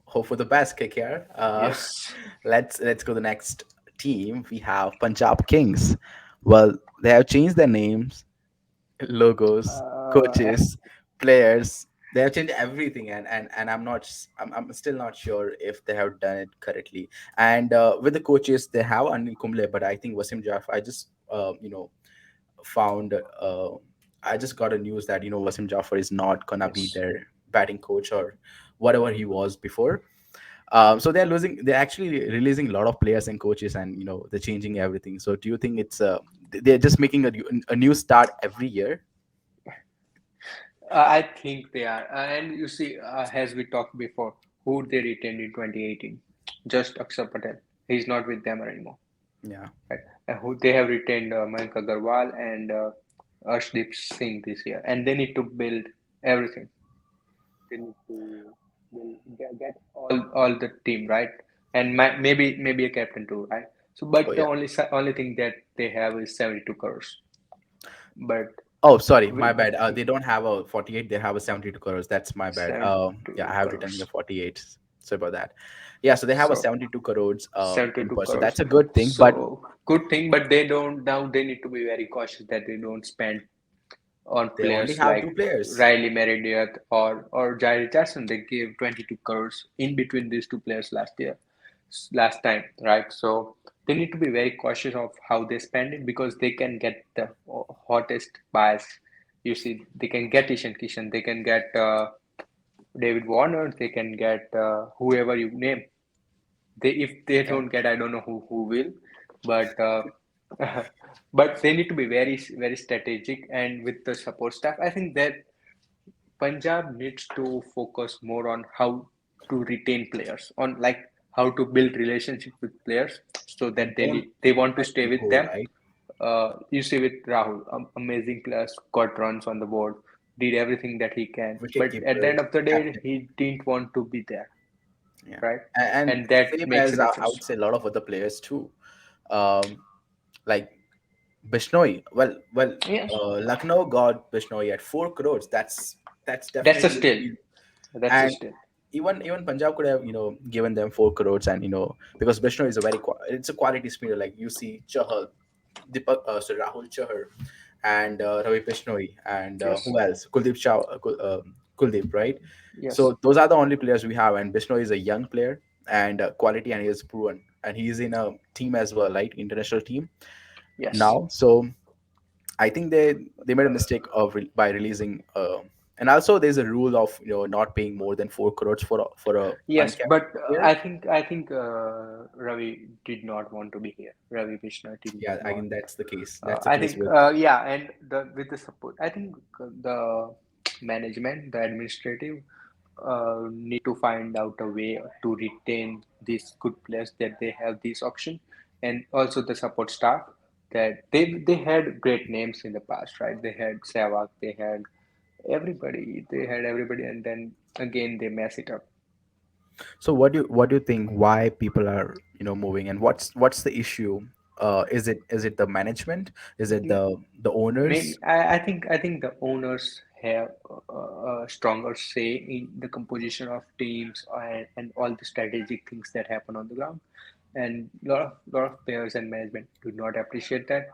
hope for the best, KKR. Yes. Let's go to the next team. We have Punjab Kings. Well, they have changed their names, logos, Uh, coaches, players. They have changed everything, and I'm still not sure if they have done it correctly. And with the coaches, they have Anil Kumble, but I think Wasim Jaffer. I just found. I just got a news that Wasim Jaffer is not gonna be yes. their batting coach or whatever he was before. So they're losing. They're actually releasing a lot of players and coaches, and they're changing everything. So do you think they're just making a new start every year? I think they are. And you see, as we talked before, who they retained in 2018? Just Akshar Patel. He's not with them anymore. Yeah. Right? Who they have retained Mayank Agarwal and Arshdeep Singh this year, and they need to build everything. They need to get all the team right, and maybe a captain too, right? So, Oh but the yeah. only thing that they have is 72 crores. But Oh, sorry, my we, bad. They don't have a 48. They have a 72 crores. That's my bad. Yeah, I 72 have written here crores. 48. Sorry about that. Yeah, so they have a So 72 crores in 72 person. crores. That's a good thing. But So good thing, but they don't now. They need to be very cautious that they don't spend on they only players have two like players. Riley Meredith or Jair Richardson. They gave 22 crores in between these two players last time, right? So they need to be very cautious of how they spend it because they can get the hottest buys. You see, they can get Ishan Kishan, they can get David Warner, they can get whoever you name. They if they Yeah. don't get, I don't know who will, but but they need to be very strategic and with the support staff. I think that Punjab needs to focus more on how to retain players, on like how to build relationship with players so that Don't they want to let stay them with go, them. right? You see with Rahul, amazing players, got runs on the board, did everything that he can, Wicket but at the keeper, end of the day, captain. he didn't want to be there, Yeah. right? And And that same makes a as I difference. would say a lot of other players too. Um, like Bishnoi. Yes, Lucknow got Bishnoi at 4 crores. That's that's a definitely a still. steal. That's a And still. even Punjab could have given them 4 crores, and because Bishnoi is it's a quality spinner, like you see Chahal, Rahul Chahar, and Ravi Bishnoi, and Yes, who else? Kuldeep, right? yes, So those are the only players we have, and Bishnoi is a young player and quality, and he is proven, and he's in a team as well, right? International team yes. now. So I think they made a mistake by releasing. And also, there's a rule of not paying more than 4 crores for a Yes, uncapped but player. I think Ravi did not want to be here. Ravi Vishnu did Yeah, I not. think that's the case. That's the I case think with. yeah, and the with the support, I think the management, the administrative, need to find out a way to retain these good players that they have this auction, and also the support staff that they had great names in the past, right? They had Sehwag, they had everybody, and then again they mess it up. So what do you think? Why people are moving, and what's the issue? Is it the management? Is it the Maybe owners? I think the owners have a stronger say in the composition of teams and all the strategic things that happen on the ground. And lot of players and management do not appreciate that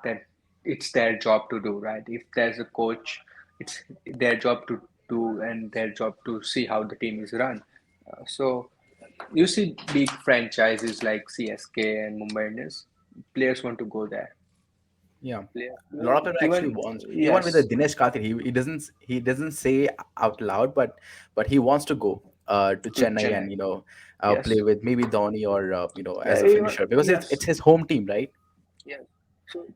it's their job to do, right? If there's a coach, it's their job to do and their job to see how the team is run. So you see big franchises like CSK and Mumbai Indians, players want to go there. Yeah, Player, a lot of people actually even wants, even with the yes, Dinesh Karthik, he doesn't say out loud, but he wants to go to to Chennai and Chennai. play Yes, with maybe Dhoni or yeah, as a even finisher, because it's yes, it's his home team, right? yes. So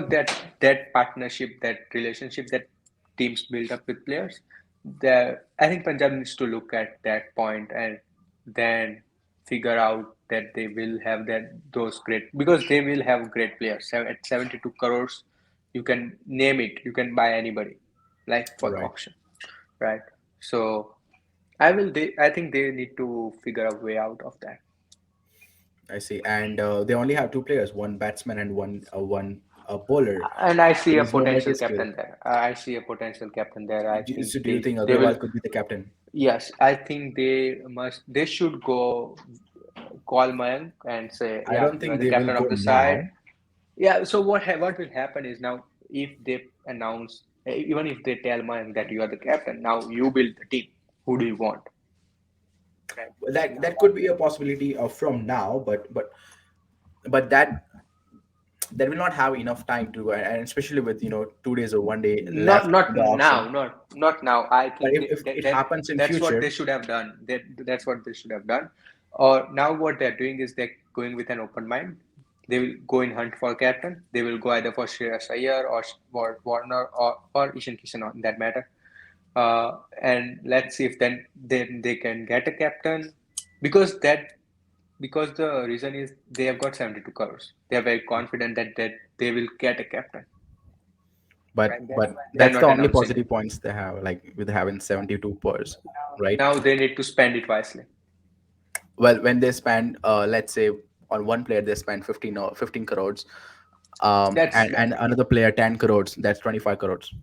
that partnership, that relationship that teams build up with players, that I think Punjab needs to look at that point and then figure out that they will have that those great because they will have great players. At 72 crores, you can name it, you can buy anybody, like for the Right. auction, right? So I think they need to figure a way out of that. I see. And they only have two players, one batsman and one bowler. And I see There a is no potential major skill. captain there. I see a potential captain there. I think So do you think they will. Agarwal could be the captain? Yes, I think they should go call Mayank and say, I yeah, don't you are think the they will captain go of the side. now. Yeah, so what will happen is now if they announce, even if they tell Mayank that you are the captain, now you build the team. Who do you want? Right. That could be a possibility of from now, but that will not have enough time to, and especially with 2 days or one day Not left not in the now, auction. not now. I But think if that, it that happens in that's what future, they should have done. That's what they should have done. Or now what they're doing is they're going with an open mind. They will go in hunt for captain. They will go either for Shreyas Iyer or Warner or Ishan Kishan on that matter. And let's see if then they can get a captain because because the reason is they have got 72 crores. They are very confident that they will get a captain. but Right? but They are that's the not only announcing positive it. points they have, like with having 72 pers, right? Now they need to spend it wisely. Well, when they spend, let's say on one player they spend 15 or 15 crores, That's and another player 10 crores, that's 25 crores.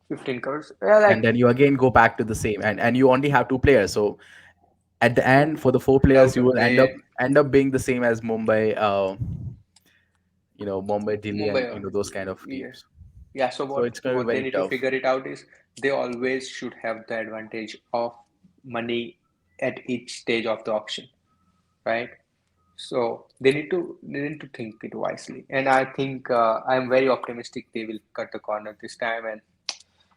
15 crores. Yeah, And then you again go back to the same, and you only have two players, so at the end for the four you have players to you will end up pay being the same as Mumbai, Mumbai, Delhi, Mumbai. and those kind of Yeah, teams. yeah. So So it's going to be what they very need to tough. figure it out is they always should have the advantage of money at each stage of the auction, right? So they need to think it wisely. And I think I'm very optimistic they will cut the corner this time. And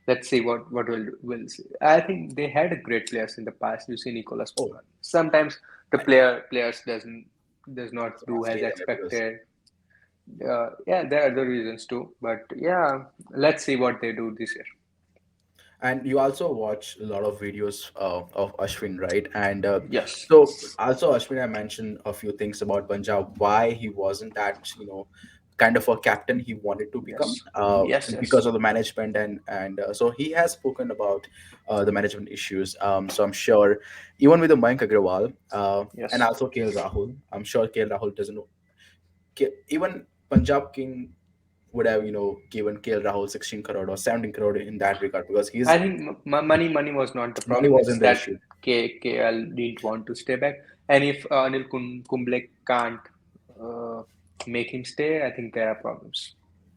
let's see what will see. I think they had great players in the past. You see Nicolas Oh, Pollard. Sometimes the I players does not do cannot as stay there because, expected. Yeah, there are other reasons too. But yeah, let's see what they do this year. and you also watch a lot of videos of Ashwin, right? And Yes, so also Ashwin, I mentioned a few things about Punjab, why he wasn't that, kind of a captain he wanted to become, yes, yes, because yes, of the management, and so he has spoken about the management issues. So I'm sure even with the Mayank Agrawal, and yes. also KL Rahul, I'm sure KL Rahul doesn't know. Even Punjab King would have given KL Rahul 16 crore or 17 crore in that regard, because I his think money was not the money problem. It's wasn't the that issue. KL didn't want to stay back. And if Kumble can't uh, make him stay, I think there are problems.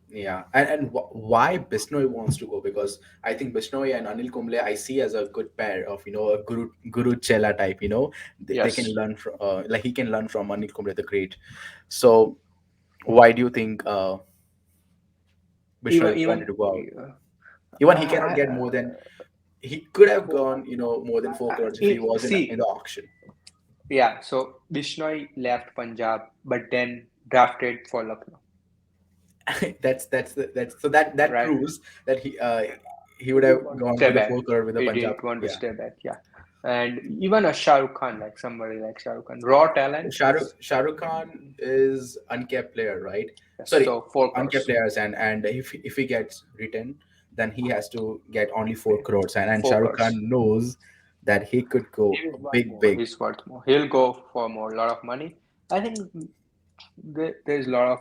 Yeah, and why Bisnoy wants to go? Because I think Bisnoy and Anil Kumble I see as a good pair of, a Guru Chela type. They can Yes, learn from, like he can learn from Anil Kumble the great. So why do you think Bisnoy even wanted even to go out? uh, Even he cannot get more than, uh, he could have gone, more than 4 crores if he was in the see, auction. yeah. So Bishnoi left Punjab, but then drafted for Lucknow, That's so that right? proves that he He would have didn't want to gone stay with the back. 4 crore with the He Punjab. didn't want to Yeah. stay back. Yeah, and even a Shah Rukh Khan, like somebody like Shah Rukh Khan, raw talent. Shahrukh Khan is uncapped player, right? Yes, Sorry, so 4 crores, uncapped players, and if he gets written, then he has to get only 4 crores, and four Shahrukh crores. Khan knows that he could go He is worth big, more. big. He's worth more. He'll go for more, lot of money. I think there's a lot of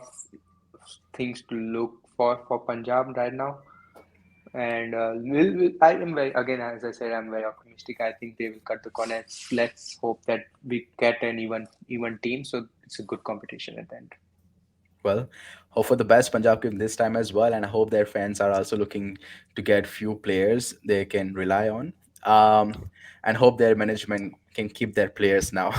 things to look for Punjab right now. And I am very, again, as I said, I'm very optimistic. I think they will cut the corner. Let's hope that we get an even team, so it's a good competition at the end. Well, hope for the best Punjab team this time as well, and I hope their fans are also looking to get few players they can rely on, and hope their management can keep their players now.